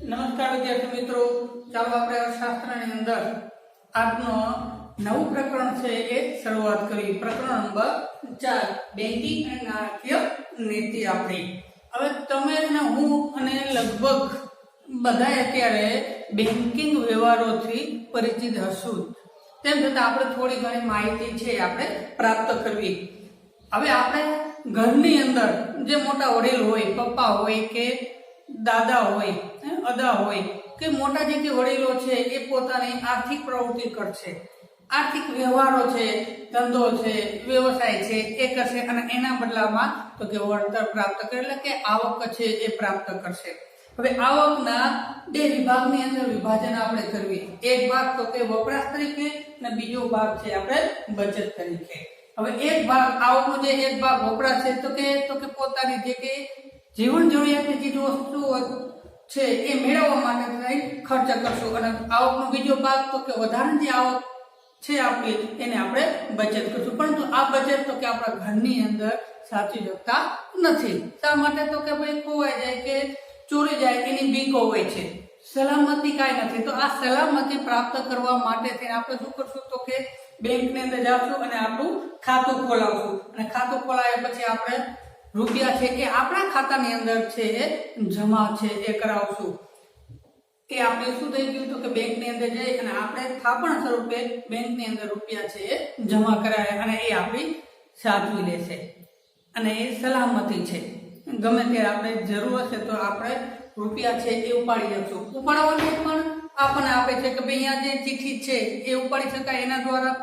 નમસ્કાર વિદ્યાર્થી મિત્રો, ચાલો આપણે અર્થશાસ્ત્રની અંદર આજનો નવું પ્રકરણ છે એ શરૂઆત કરી. પ્રકરણ નંબર 4 બેંકિંગ અને નાણાકીય નીતિ. આપણી હવે તમે ને હું અને લગભગ બધા અત્યારે બેંકિંગ વ્યવહારોથી પરિચિત હશું. તેમ છતાં આપણે થોડી ઘણી માહિતી છે આપણે પ્રાપ્ત કરવી. હવે આપણે ઘરની અંદર જે મોટા વડીલ હોય, પપ્પા હોય કે દાદા હોય, અદા હોય કે મોટા જે કે વડીલો છે એ પોતાની આર્થિક પ્રવૃત્તિ કરશે, આર્થિક વ્યવહારો છે, ધંધો છે, વ્યવસાય છે એ કરશે અને એના બદલામાં તો કે વળતર પ્રાપ્ત કરે, એટલે કે આવક છે એ પ્રાપ્ત કરશે. હવે આવકના બે વિભાગની અંદર વિભાજન આપણે કરવી. એક ભાગ તો કે વપરાશ તરીકે અને બીજો ભાગ છે આપણે બચત તરીકે. હવે એક ભાગ આવકનો જે એક ભાગ વપરાશ છે તો કે પોતાની જે કે જીવન જરૂરિયાતની ચીજ વસ્તુઓ છે એ મેળવવા માટે થઈ ખર્ચ કરશું અને આવકનો બીજો ભાગ તો કે વધારાની જે આવક છે આપણી એને આપણે બચત કરશું. પરંતુ આ બચત તો કે આપણા ઘરની અંદર સાચી શકતા નથી. શા માટે? તો કે ભાઈ ખોવાઈ જાય કે ચોરી જાય એની બીકો હોય છે, સલામતી કાંઈ નથી. તો આ સલામતી પ્રાપ્ત કરવા માટે થઈને આપણે શું કરશું તો કે બેંકની અંદર જાશું અને આપણું ખાતું ખોલાવશું અને ખાતું ખોલાવ્યા પછી આપણે રૂપિયા છે એ આપણા ખાતાની અંદર છે એ જમા છે એ કરાવશું. એ આપણે શું થઈ ગયું તો કે બેંકની અંદર જઈ અને આપણે થાપણ સ્વરૂપે બેંકની અંદર રૂપિયા છે એ જમા કરાવે અને એ આપણી સાચવી લેશે અને એ સલામતી છે. ગમે ત્યારે આપણે જરૂર હશે તો આપણે રૂપિયા છે એ ઉપાડી શકશું. ઉપાડવાની પણ આપણને આપે છે કે ભાઈ અહીંયા જે ચિઠ્ઠી છે એ ઉપાડી શકાય. એના દ્વારા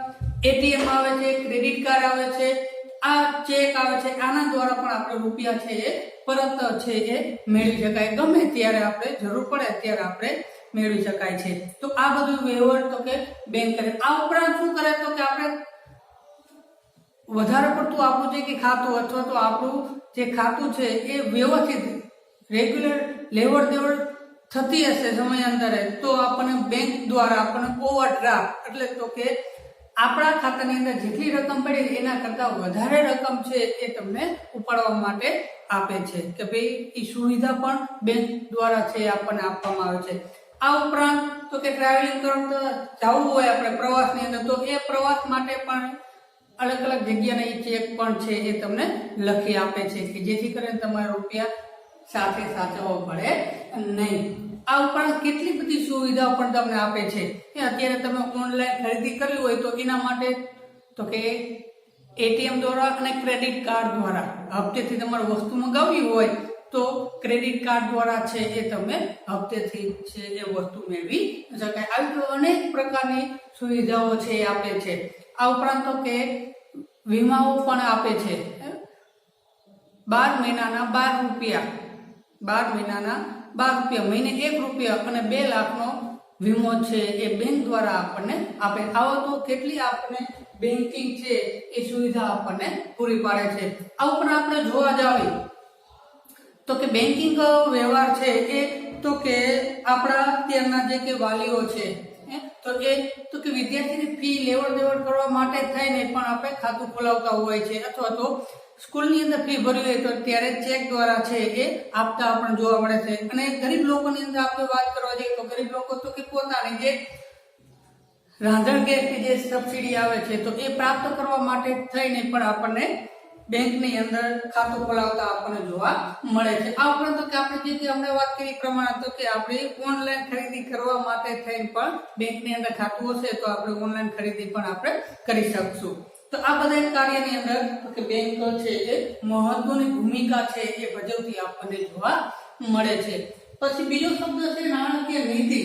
એટીએમ આવે છે, ક્રેડિટ કાર્ડ આવે છે, આ ચેક આવે છે, આના દ્વારા પણ આપણે રૂપિયા છે એ પરત છે એ મેળવી શકાય. ગમે ત્યારે આપણે જરૂર પડે ત્યારે આપણે મેળવી શકાય છે. તો આ બધું વ્યવહાર તો કે બેંક કરે. આ ઉપરાંત શું કરે તો કે આપણે વધારે પડતું આપણું જે કે ખાતું અથવા તો આપણું જે ખાતું છે એ વ્યવસ્થિત રેગ્યુલર લેવડ દેવડ થતી હશે સમયાંતરે તો આપણને બેંક દ્વારા આપણને ઓવરડ્રાફ્ટ એટલે તો કે આપણા ખાતાની અંદર જેટલી રકમ પડી એના કરતા વધારે રકમ છે એ તમને ઉપાડવા માટે આપે છે કે ભાઈ એ સુવિધા પણ બેંક દ્વારા છે આપણને આપવામાં આવે છે. આ ઉપરાંત તો કે ટ્રાવેલિંગ કરતા જવું હોય આપણે પ્રવાસની અંદર તો એ પ્રવાસ માટે પણ અલગ અલગ જગ્યાના એ ચેક પણ છે એ તમને લખી આપે છે કે જેથી કરીને તમારા રૂપિયા સાથે સાચવવા પડે નહીં. આ ઉપરાંત કેટલી બધી સુવિધાઓ પણ તમને આપે છે કે અત્યારે તમે ઓનલાઈન ખરીદી કરવી હોય તો એના માટે તો કે એટીએમ દ્વારા અને ક્રેડિટ કાર્ડ દ્વારા હપ્તેથી તમારે વસ્તુ મંગાવવી હોય તો ક્રેડિટ કાર્ડ દ્વારા છે એ તમે હપ્તેથી છે એ વસ્તુ મેળવી શકાય. આવી અનેક પ્રકારની સુવિધાઓ છે એ આપે છે. આ ઉપરાંત તો કે વીમાઓ પણ આપે છે. 12 મહિનાના 12 રૂપિયા, 12 મહિનાના 12 રૂપિયા, મહિને 1 રૂપિયા અને 2 લાખનો વીમો છે એ બેંક દ્વારા આપણને આપે. આવો તો કેટલી આપણને બેન્કિંગ છે એ સુવિધા આપણને પૂરી પાડે છે. આ ઉપરાંત આપણે જોવા જાવી તો કે બેન્કિંગ વ્યવહાર છે એ તો કે આપણા અત્યારના જે કે વાલીઓ છે તો કે વિદ્યાર્થીની ફી લેવડ દેવડ કરવા માટે થઈને પણ આપણે ખાતું ખોલાવતા હોય છે અથવા તો સ્કૂલની અંદર ફી ભરવી હોય તો ત્યારે ચેક દ્વારા છે એ આપતા આપણને જોવા મળે છે. અને ગરીબ લોકોની અંદર આપણે વાત કરવા જઈએ તો ગરીબ લોકો તો કે પોતાની જે રાંધણ ગેસની જે સબસિડી આવે છે તો એ પ્રાપ્ત કરવા માટે થઈને પણ આપણને બેંકની અંદર ખાતું ખોલાવતા આપણને જોવા મળે છે. આ ઉપરાંત તો કે આપણે જે હમણાં વાત કરી પ્રમાણે તો કે આપણે ઓનલાઈન ખરીદી કરવા માટે થઈને પણ બેંકની અંદર ખાતું હશે તો આપણે ઓનલાઈન ખરીદી પણ આપણે કરી શકશું. તો આ બધા કાર્યની અંદર કે બેંક છે એ મહત્વની ભૂમિકા છે એ ભજવતી આપણને જોવા મળે છે. પછી બીજો શબ્દ છે નાણાકીય નીતિ.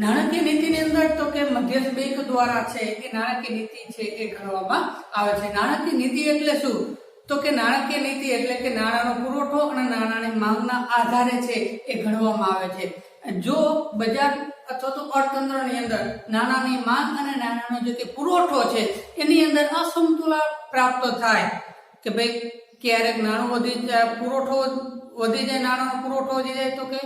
નાણાકીય નીતિની અંદર તો કે મધ્યસ્થ બેંક દ્વારા છે એ નાણાકીય નીતિ છે એ ઘડવામાં આવે છે. નાણાકીય નીતિ એટલે શું તો કે નાણાકીય નીતિ એટલે કે નાણાંનો પુરવઠો અને નાણાંની માંગના આધારે છે એ ઘડવામાં આવે છે. જો બજાર અથવા તો અર્થતંત્રની અંદર નાણાંની માંગ અને નાણાંનો જે પુરવઠો છે એની અંદર અસમતુલન પ્રાપ્ત થાય કે ભાઈ ક્યારેક નાણું વધી જાય, પુરવઠો વધી જાય, નાણાંનો પુરવઠો વધી જાય તો કે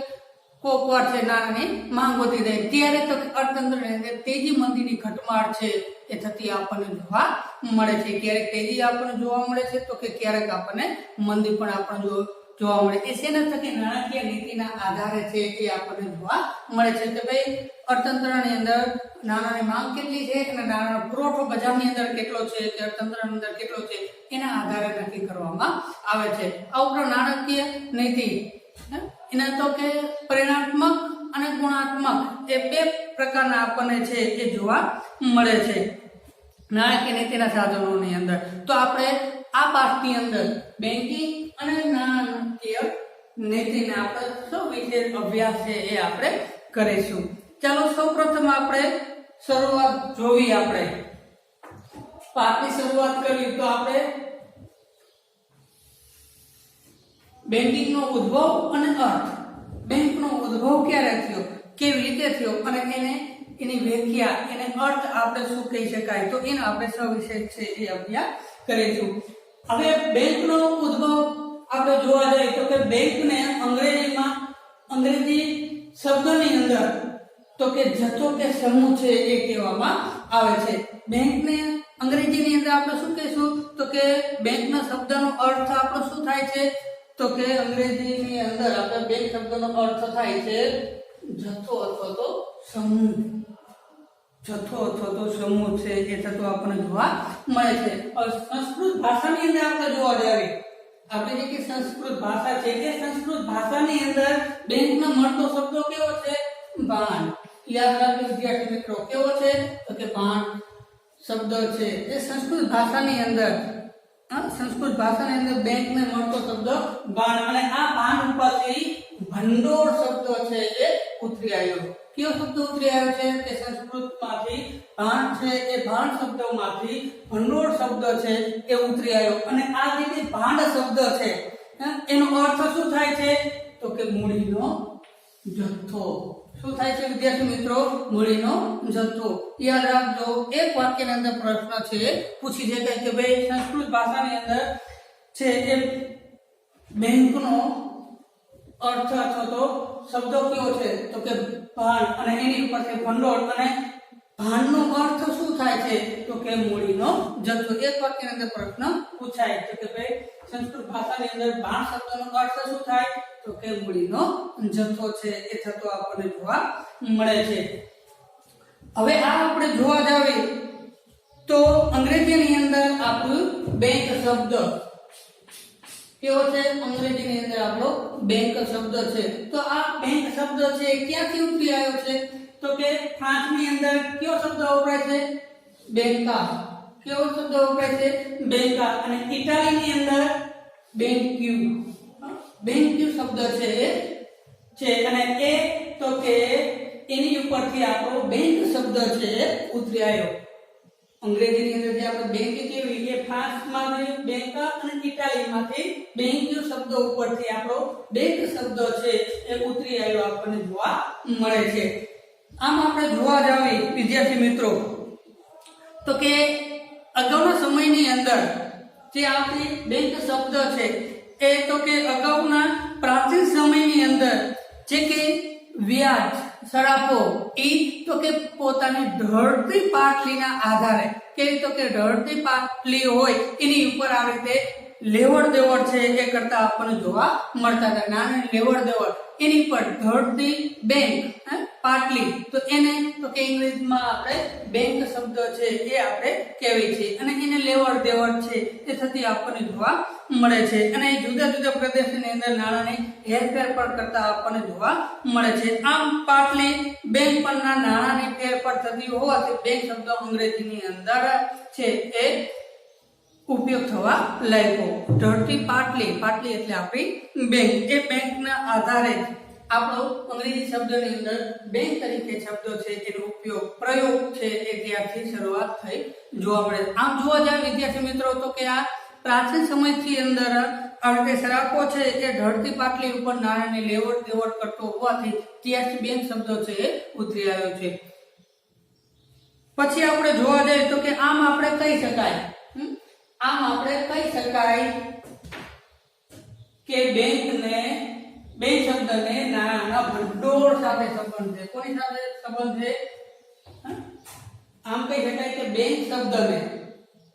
કોક વાર છે નાણાંની માંગ વધી જાય ત્યારે તો અર્થતંત્રની અંદર તેજી મંદીની ઘટમાળ છે એ થતી આપણને જોવા મળે છે. ક્યારેક તેજી આપણને જોવા મળે છે તો કે ક્યારેક આપણને મંદી પણ આપણને જોવા મળે. એ શેના થકી? નાણાકીય નીતિના આધારે છે એ આપણને જોવા મળે છે કે ભાઈ અર્થતંત્રની અંદર નાણાંની માંગ કેટલી છે અને નાણાંનો પુરવઠો બજારની અંદર કેટલો છે કે અર્થતંત્રની અંદર કેટલો છે એના આધારે નક્કી કરવામાં આવે છે. આ ઉપરાંત નાણાકીય નીતિ એના તો કે પરિણાત્મક અને ગુણાત્મક એ બે પ્રકારના આપણને છે એ જોવા મળે છે નાણાકીય નીતિના સાધનોની અંદર. તો આપણે આ પાઠની અંદર બેન્કિંગ અને નાણાકીય નીતિના આપણે સવિશેષ અભ્યાસ છે એ આપણે કરીશું. ચાલો સૌપ્રથમ આપણે શરૂઆત જોવી. આપણે પાઠની શરૂઆત કરી તો આપણે બેન્કિંગનો ઉદ્ભવ અને અર્થ. બેંકનો ઉદ્ભવ ક્યારે થયો, કેવી રીતે થયો અને એની વ્યાખ્યા, એને અર્થ આપણે શું કહી શકાય, તો એનો આપણે સવિશેષ છે એ અભ્યાસ કરીશું. હવે બેંકનો ઉદ્ભવ આપણે જોવા જઈએ તો કે બેંકને અંગ્રેજી શબ્દની અંદર તો કે જથ્થો કે સમૂહ છે એ કહેવામાં આવે છે. બેંકને અંગ્રેજીની અંદર આપણે શું કહીશું તો કે બેંકના શબ્દનો અર્થ આપણો શું થાય છે તો કે અંગ્રેજીની અંદર આપણે બેંક શબ્દનો અર્થ થાય છે જથ્થો અથવા તો સમૂહ. જથ્થો અથવા તો સમૂહ છે એ થતો આપણને જોવા મળે છે. સંસ્કૃત ભાષાની અંદર આપણે જોવા જઈએ, આપણે જે સંસ્કૃત ભાષા છે એ સંસ્કૃત ભાષાની અંદર બેંકનો મળતો શબ્દ કેવો છે? ભાંડ. યાદ રાખજો વિદ્યાર્થી મિત્રો, કેવો છે તો કે ભાંડ શબ્દ છે એ સંસ્કૃત ભાષાની અંદર બેંકને મળતો શબ્દ ભાંડ. અને આ ભાંડ ઉપરથી ભંડોળ શબ્દ છે એ ઉતરી આવ્યો. કયો શબ્દ ઉતરી આવ્યો છે કે સંસ્કૃતમાંથી ભાંડ છે એ ભાંડ શબ્દમાંથી ભંડોળ શબ્દ છે એ ઉતરી આવ્યો. અને આ રીતે ભાંડ શબ્દ છે એનો અર્થ શું થાય છે તો કે મૂડીનો જથ્થો. શું થાય છે વિદ્યાર્થી મિત્રો? મૂડીનો જથ્થો. યાદ રાખજો, એક વાક્યની અંદર પ્રશ્ન છે પૂછી શકાય કે ભાઈ સંસ્કૃત ભાષાની અંદર છે એ બેંકનો અર્થ અથવા તો શબ્દ કેવો છે તો કે ભાંડ અને એની ઉપરથી ભંડોળ અને ભાંડનો અર્થ શું થાય છે તો કે મૂડીનો જથ્થો. એક વાક્યની અંદર પ્રશ્ન પૂછાય તો કે ભાઈ સંસ્કૃત ભાષાની અંદર ભાંડ શબ્દનો અર્થ શું થાય તો કે મૂડીનો જથ્થો છે એ થતો આપણને જોવા મળે છે. હવે આ આપણે જોવા જાવે તો અંગ્રેજીની અંદર આપણું બેંક શબ્દ કેવો છે? અંગ્રેજીની અંદર આપણો બેંક શબ્દ છે. તો આ બેંક શબ્દ છે ક્યાંથી ઉતરી આવ્યો છે તો કે ફ્રાન્સની અંદર કયો શબ્દ વપરાય છે? બેંકા. કેવો શબ્દ વપરાય છે? બેંકા. અને ઇટાલીની અંદર બેંક્યુ. બેંક્યુ શબ્દ છે અને એ તો કે એની ઉપરથી આપણો બેંક શબ્દ છે ઉતરી આવ્યો. અંગ્રેજીની અંદર જે આપણે બેંક કેવી એ ફ્રાન્સમાંથી બેંકા અને ઇટાલીમાંથી બેંક્યુ શબ્દ ઉપરથી આપણો બેંક શબ્દ છે એ ઉતરી આવ્યો આપણને જોવા મળે છે. આમ આપણે જોવા જાવી વિદ્યાર્થી મિત્રો તો કે અગાઉના સમયની અંદર જે આપણી બેંક શબ્દ છે એ તો કે અગાઉના પ્રાચીન સમયની અંદર જે કે વ્યાજ સરાફો એ તો કે પોતાની ઢળતી પાટલીના આધારે કેવી તો કે ઢળતી પાટલી હોય એની ઉપર આ રીતે લેવડ દેવડ છે એ કરતા આપણને જોવા મળતા હતા. નાની લેવડ દેવડ એની પર ઢળતી બેંક પાટલી તો એને તો કે ઇંગ્લિશમાં આપણે બેંક શબ્દ છે એ આપણે કહેવી છે અને એને લેવડ દેવડ છે એ થતી આપણને જોવા મળે છે. અને જુદા જુદા પ્રદેશની અંદર નાણાંની હેરફેર પણ કરતા આપણને જોવા મળે છે. આમ પાટલી બેંક પરના નાણાંની ફેરફાર થતી હોવાથી બેંક શબ્દ અંગ્રેજીની અંદર છે એ ઉપયોગ થવા લાગ્યો. ઢળતી પાટલી એટલે આપણી બેંક. એ બેંકના આધારે આપણો અંગ્રેજી શબ્દની અંદર બેંક તરીકે શબ્દો છે એનો પ્રયોગ છે એ ત્યારથી શરૂઆત થઈ જોવા મળે. આમ જોવા જાય વિદ્યાર્થી મિત્રો તો કે આ પ્રાચીન સમયથી અંદર આ રીતે સરાફો છે એ ઢળતી પાટલી ઉપર નાણાંની લેવડ દેવડ કરતો હોવાથી ત્યારથી બેંક શબ્દો છે એ ઉતરી આવ્યો છે. પછી આપણે જોવા જઈએ તો કે આમ આપણે કહી શકાય કે બેંક શબ્દને નાણાંના ભંડોળ સાથે સંબંધ છે. કોની સાથે સંબંધ છે? આમ કહી શકાય કે બેંક શબ્દને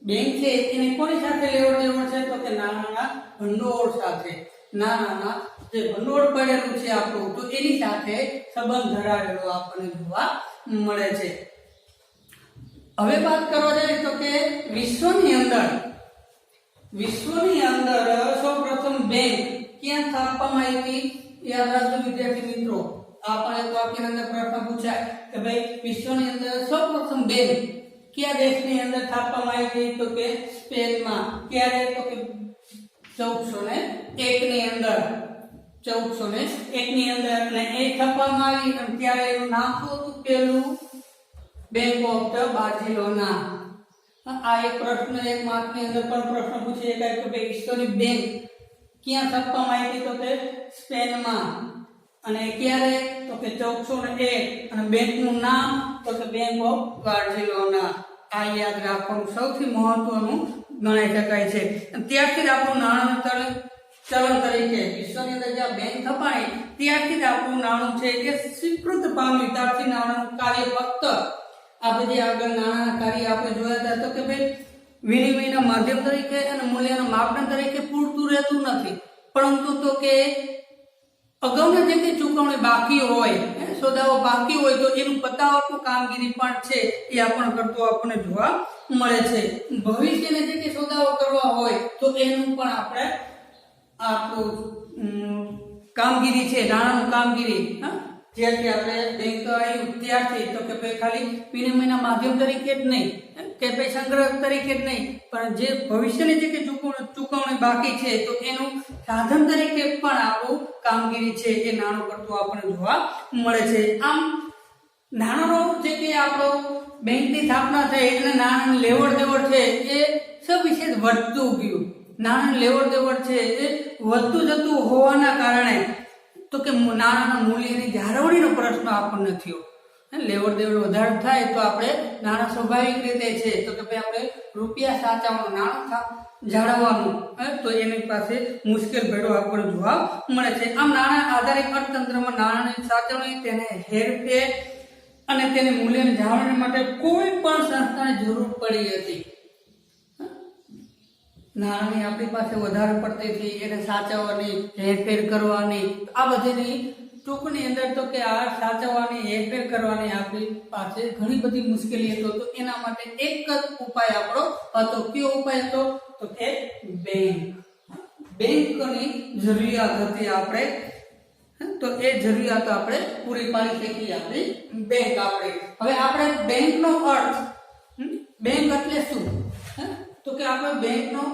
બેંક છે એને કોની સાથે લેવડ દેવડ છે તો કે નાણાંના ભંડોળ સાથે. નાના જે ભંડોળ પડેલું છે આપણું, તો એની સાથે સંબંધ ધરાવેલો આપણને જોવા મળે છે. હવે વાત કરવા જાય તો કે વિશ્વની અંદર સૌપ્રથમ બેંક ક્યાં સ્થાપવામાં આવી? યાદ રાખજો વિદ્યાર્થી મિત્રો, આપણે એક વાક્યની અંદર પ્રશ્ન પૂછાય કે ભાઈ વિશ્વની અંદર સૌપ્રથમ બેંક કયા દેશની અંદર સ્થાપવામાં આવી હતી? તો કે સ્પેનમાં. ક્યારે? તો કે 1401 ની અંદર. 1401 ની અંદર અને એ સ્થાપવામાં આવી અને ત્યારે એનું નામ શું હતું? પેલું બેંક ઓફ ધ બાર્સિલોના. આ એક પ્રશ્ન એક માર્કની અંદર પણ પ્રશ્ન પૂછી શકાય કે ભાઈ વિશ્વની બેંક ક્યાં સ્થાપવામાં આવી? તો કે સ્પેનમાં. અને ક્યારે? તો કે 1401 અને બેંકનું નામ તો કે બેંક ઓફ બાર્સિલોના. આ યાદ રાખવાનું સૌથી મહત્વનું ગણાઈ શકાય છે. ત્યારથી જ આપણું નાણાં ચલણ તરીકે વિશ્વની અંદર જ્યાં બેંક સ્થપાઈ ત્યારથી જ આપણું નાણું છે એ સ્વીકૃત પામ્યું. ત્યારથી નાણાંનું કાર્ય ફક્ત આપણે જે આગળ નાણાંના કાર્ય આપણે જોયા હતા તો કે ભાઈ વિનિમયના માધ્યમ તરીકે અને મૂલ્યના માપદંડ તરીકે પૂરતું રહેતું નથી, પરંતુ તો કે અગાઉના જે કંઈ ચૂકવણી બાકી હોય, સોદાઓ બાકી હોય તો એનું પતાવટનું કામગીરી પણ છે એ આપણને કરતો આપણને જોવા મળે છે. ભવિષ્યને જે કંઈ સોદાઓ કરવા હોય તો એનું પણ આપણે આપણું કામગીરી છે, નાણાંનું કામગીરી જ્યારથી આપણે બેંક આવ્યું ત્યારથી તો કે ભાઈ ખાલી વિનિમયના માધ્યમ તરીકે જ નહીં કે ભાઈ સંગ્રહ તરીકે જ નહીં, પણ જે ભવિષ્યની જે કંઈ ચૂકવણી બાકી છે તો એનું સાધન તરીકે પણ આપણું કામગીરી છે એ નાણું કરતું આપણને જોવા મળે છે. આમ નાણાંનો જે કંઈ આપણો બેંકની સ્થાપના થઈ એટલે નાણાંની લેવડ દેવડ છે એ સવિશેષ વધતું ગયું. નાણાંની લેવડ દેવડ છે એ વધતું જતું હોવાના કારણે તો કે નાણાંના મૂલ્યની જાળવણીનો પ્રશ્ન આપણને થયો. લેવડ દેવડ વધારે થાય તો આપણે નાણાં સ્વાભાવિક રીતે છે તો કે ભાઈ આપણે રૂપિયા સાચવવાનું, નાણાં જાળવવાનું તો એની પાસે મુશ્કેલ ભેડો આપણને જોવા મળે છે. આમ નાણાં આધારિત અર્થતંત્રમાં નાણાંની સાચવણી, તેને હેરફેર અને તેની મૂલ્યની જાળવણી માટે કોઈ પણ સંસ્થાની જરૂર પડી હતી. નાણાંની આપણી પાસે વધારે પડતી હતી, એને સાચવવાની, હેરફેર કરવાની, આ બધીની ટૂંકની અંદર તો કે આ સાચવવાની, હેરફેર કરવાની આપણી પાસે ઘણી બધી મુશ્કેલી હતો. તો એના માટે એક જ ઉપાય આપણો હતો. કયો ઉપાય હતો? તો કે બેંકની જરૂરિયાત હતી આપણે, તો એ જરૂરિયાત આપણે પૂરી પાડી શકીએ આપણી બેંક. હવે આપણે બેંકનો અર્થ, બેંક એટલે શું તો કે આપણે બેંકનો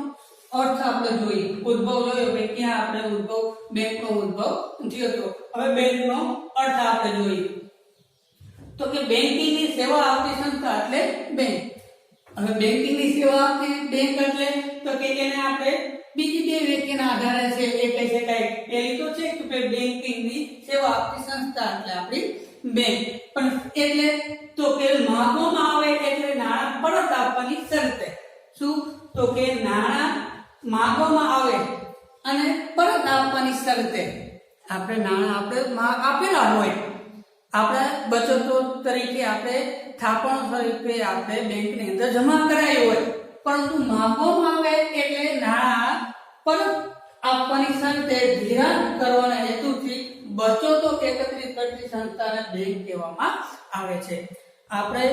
અર્થ આપણે જોઈએ, ઉદ્ભવ જોયો કે ક્યાં આપણે બેંકનો ઉદ્ભવ થયો હતો. હવે બેંકનો અર્થ આપણે જોઈએ તો કે બેંકિંગની સેવા આપતી સંસ્થા એટલે બેંક. હવે બેંકિંગની સેવા આપતી બેંક એટલે તો કે એને આપણે બીજી બે વ્યક્તિના આધારે છે એ કહી શકાય. પહેલી તો છે કે બેંકિંગની સેવા આપતી સંસ્થા એટલે આપણી બેંક. પણ એટલે તો કે માંગવામાં આવે એટલે નાણાં પરત આપવાની શરતે. શું? તો કે નાણાં માંગવામાં આવે અને પરત આપવાની શરતે આપણે નાણાં આપણે આપેલા હોય, આપણે બચતો તરીકે આપણે થાપણો સ્વરૂપે આપણે બેંકની અંદર જમા કરાવી હોય, પરંતુ માંગવામાં આવે એટલે નાણાં પરત આપવાની શરતે ધિરાણ કરવાના હેતુથી બચતો એકત્રિત કરતી સંસ્થાને બેંક કહેવામાં આવે છે. આપણે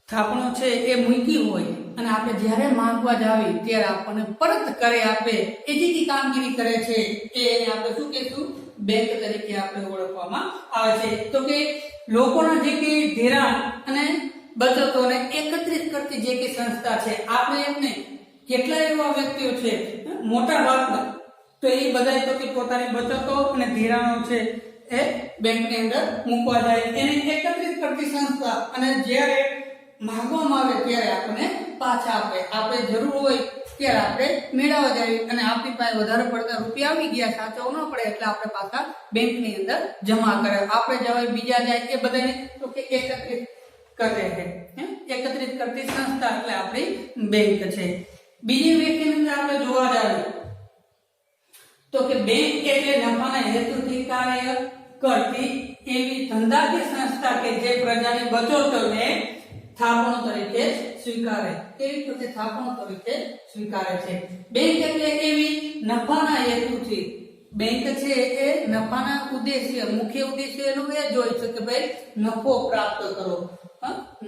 થાપણો છે એ મૂકી હોય અને આપણે જ્યારે માંગવા જાવી ત્યારે આપણને પરત કરે આપે એ જે કામગીરી કરે છે એને આપણે શું કહીશું? બેંક તરીકે આપણે ઓળખવામાં આવે છે. તો કે લોકોના જે કે ધિરાણ અને બચતોને એકત્રિત કરતી જે કે સંસ્થા છે, આપણે એમને કેટલા એવા વ્યક્તિઓ છે મોટા ભાગના તો એ બધા તો કે પોતાની બચતો અને ધિરાણો છે એ બેંકની અંદર મૂકવા જાય, એને એકત્રિત કરતી સંસ્થા અને જ્યારે માંગવામાં આવે ત્યારે આપણને પાછા આપે. આપણે જરૂર હોય ત્યારે આપણે મેળવવા જાય અને આપણી પાસે વધારે પડતા રૂપિયા આવી ગયા, સાચવવું ન પડે એટલે આપણે પાછા બેંકની અંદર જમા કરે. આપણે જવાય બીજા જાય એ બધાને તો કે એકત્રિત કરે છે. એકત્રિત કરતી સંસ્થા એટલે આપણી બેંક છે. બીજી વ્યક્તિની અંદર આપણે જોવા જાય તો કે બેંક એટલે નફાના હેતુથી કાર્ય કરતી એવી ધંધાકીય સંસ્થા કે જે પ્રજાની બચતોને થાપણો તરીકે સ્વીકારે. કેવી રીતે થાપણો તરીકે સ્વીકારે છે? બેંક એટલે એવી નફાના હેતુથી, બેંક છે એ નફાના ઉદ્દેશ્ય, મુખ્ય ઉદ્દેશ્ય એનું એ જ હોય છે કે ભાઈ નફો પ્રાપ્ત કરો.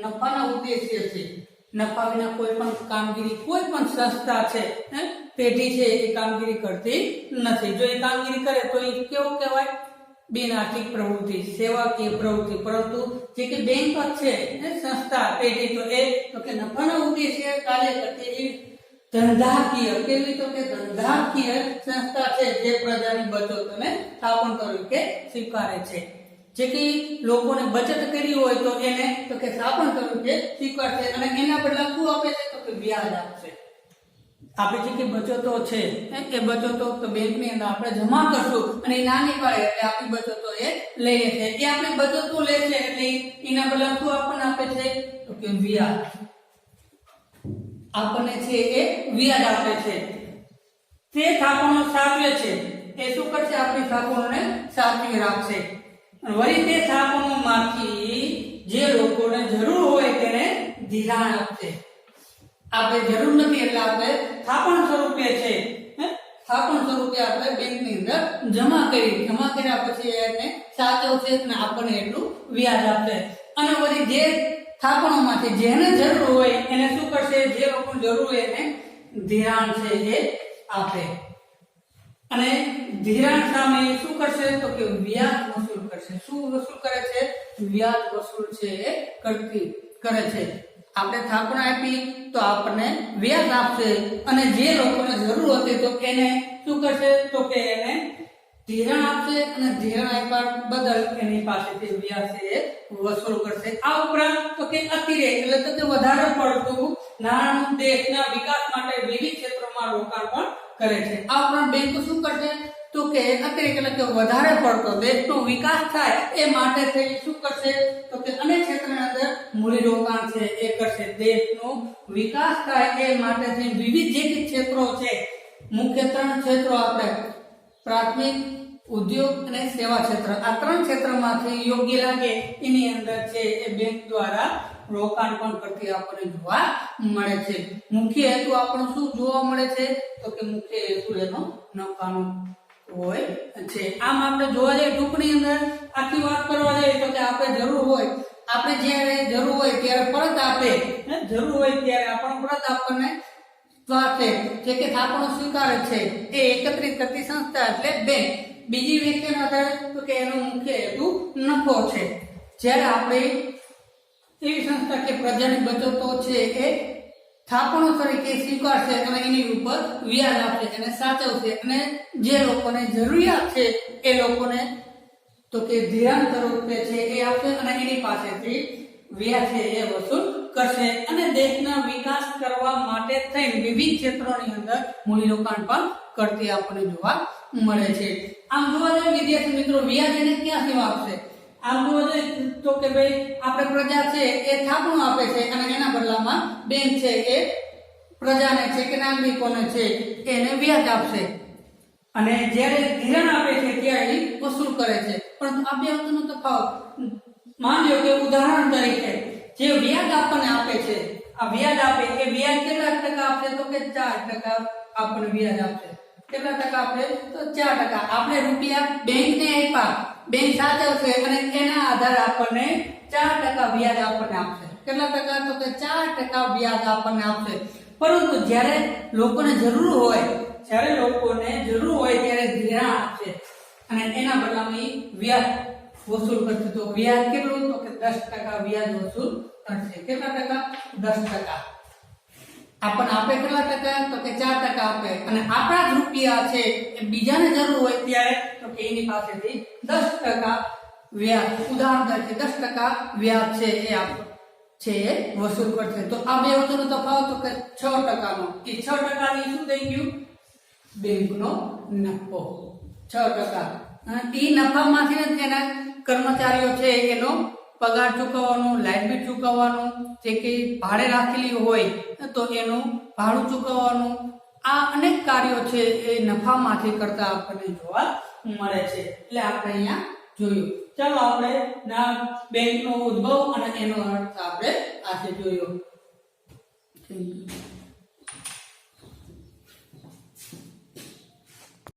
નફાના ઉદ્દેશ્ય છે. નફા વિના કોઈ પણ કામગીરી, કોઈ પણ સંસ્થા છે પેઢી છે એ કામગીરી કરતી નથી. જો એ કામગીરી કરે તો એ કેવું કહેવાય? બિન આર્થિક પ્રવૃત્તિ, સેવાકીય પ્રવૃત્તિ. પરંતુ જે કે બેંક છે સંસ્થા પેઢી, તો કે નફાના ઉદ્દેશ્ય કાર્ય કરતી એવી ધંધાકીય, કેવી તો કે ધંધાકીય સંસ્થા છે જે પ્રજાની બચતોને થાપણ તરીકે સ્વીકારે છે. જે કે લોકોને બચત કરી હોય તો એને તો કે થાપણ તરીકે સ્વીકારશે અને એના બદલે શું આપે છે? તો કે વ્યાજ આપશે. આપણે જે કે બચતો છે એ બચતો તો બેંકની અંદર આપણે જમા કરશું અને એ નાની પડે એટલે આપણી બચતો એ લઈએ છે. એ આપણે બચતો લે છે એટલે એના બદલે શું આપણને આપે છે? તો કે વ્યાજ આપણને છે એ વ્યાજ આપે છે. તે થાપણો સાચવે છે. એ શું કરશે? આપણી થાપણોને સાચવી રાખશે. વળી તે થાપણોમાંથી જે લોકોને જરૂર હોય તેને ધિરાણ આપશે. આપણે જરૂર નથી એટલે આપણે થાપણ સ્વરૂપે છે, થાપણ સ્વરૂપે આપણે બેંકની અંદર જમા કર્યા પછી એને સાચવશે અને આપણને એટલું વ્યાજ આપશે. અને વળી જે થાપણોમાંથી જેને જરૂર હોય એને શું કરશે? જે લોકોને જરૂર હોય એને ધિરાણ છે એ આપે. અને ધિરાણ સામે શું કરશે? તો કે વ્યાજ વસૂલ કરશે. શું વસૂલ કરે છે? વ્યાજ વસૂલ છે એ કરે છે. આપણે થાપણ આપી તો આપણને વ્યાજ આપશે અને જે લોકોને જરૂર હતી તો એને શું કરશે? તો કે એને ધિરાણ આપશે અને ધિરાણ આપ્યા બદલ એની પાસેથી વ્યાજ છે એ વસૂલ કરશે. આ ઉપરાંત તો કે અતિરેક એટલે તો કે વધારે પડતું નાણાં દેશના વિકાસ માટે વિવિધ ક્ષેત્રોમાં રોકાણ પણ કરે છે. આ ઉપરાંત બેંક શું કરશે? તો કે અતિરેક એટલે કે વધારે પડતો દેશનો વિકાસ થાય એ માટે થઈ શું કરશે? તો કે અનેક ક્ષેત્રની અંદર મૂડી રોકાણ છે એ કરશે. દેશનો વિકાસ થાય એ માટે થઈ વિવિધ જે ક્ષેત્રો છે, મુખ્ય 3 ક્ષેત્રો આપણે પ્રાથમિક, ઉદ્યોગ અને સેવા ક્ષેત્ર, આ 3 ક્ષેત્રમાંથી યોગ્ય લાગે એની અંદર છે એ બેંક દ્વારા રોકાણ પણ કરતી આપણને જોવા મળે છે. મુખ્ય હેતુ આપણને શું જોવા મળે છે? તો કે મુખ્ય હેતુ એનો નફાનો હોય છે. આમ આપણે જોવા જઈએ ટૂંકની અંદર આખી વાત કરવા જઈએ તો કે આપણે જરૂર હોય, આપણે જ્યારે જરૂર હોય ત્યારે પરત આપે, જરૂર હોય ત્યારે આપણને પરત આપણને જે કે થાપણો સ્વીકારે છે એ એકત્રિત કરતી સંસ્થા એટલે બેંક. બીજી વ્યક્તિના આધારે તો કે એનો મુખ્ય હેતુ નફો છે. જ્યારે આપણે એવી સંસ્થા કે પ્રજાની બચતો છે એ થાપણો તરીકે સ્વીકારશે અને એની ઉપર વ્યાજ આપશે અને સાચવશે અને જે લોકોને જરૂરિયાત છે એ લોકોને તો કે ધિરાણ સ્વરૂપે છે એ આપશે અને એની પાસેથી વ્યાજ છે એ વસૂલ કરશે અને દેશના વિકાસ કરવા માટે થઈને વિવિધ ક્ષેત્રોની અંદર મૂડી રોકાણ પણ કરતી આપણને જોવા મળે છે. આમ જોવા જઈએ વિદ્યાર્થી મિત્રો, વ્યાજ એને ક્યાંથી આપશે? આમ જોવા જઈએ તો કે ભાઈ આપણે પ્રજા છે એ થાપણો આપે છે અને એના બદલામાં બેંક છે એ પ્રજાને છે કે નાગરિકોને છે એને વ્યાજ આપશે અને જ્યારે ધિરાણ આપે છે ત્યારે વસૂલ કરે છે. પરંતુ આ બે વસ્તુનો તફાવત માની લો કે ઉદાહરણ તરીકે જે વ્યાજ આપણને આપે છે, આ વ્યાજ આપે એ વ્યાજ કેટલા ટકા આપશે? તો કે 4% આપણને વ્યાજ આપશે. કેટલા ટકા આપે? તો 4%. આપણે રૂપિયા બેંકને આપ્યા, બેંક સાચવશે અને એના આધારે આપણને 4% વ્યાજ આપણને આપશે. કેટલા ટકા? તો કે 4% વ્યાજ આપણને આપશે. પરંતુ જ્યારે લોકોને જરૂર હોય ત્યારે ધિરાણ આપશે અને એના બદલામાં વ્યાજ વસૂલ કરશે. તો વ્યાજ કેટલું? તો કે 10% વ્યાજ વસૂલ કરશે. કેટલા ટકા? 10%. આપણને આપે કેટલા ટકા? તો કે 4% આપે અને આપણા જ રૂપિયા છે એ બીજાને જરૂર હોય ત્યારે તો કે એની પાસેથી 10% વ્યાજ, ઉદાહરણ તરીકે 10% વ્યાજ છે એ આપે છે એ વસૂલ કરશે. તો આ બે વચ્ચેનો તફાવત તો કે 6%નો. એ 6% ની શું થઈ ગયું? બેંકનો નફો. 6%. એ નફામાંથી તેના કર્મચારીઓ છે એનો પગાર ચૂકવવાનો, લાઇટ બિલ ચૂકવવાનું, જે કે ભાડે રાખેલી હોય તો એનું ભાડું ચૂકવવાનું, આ અનેક કાર્યો છે એ નફામાંથી કરતા આપણને જોવા મળે છે. એટલે આપણે અહીંયા જોયું. ચાલો આપણે બેંકનો ઉદ્ભવ અને એનો અર્થ આપણે આ છે જોયો. Thank you.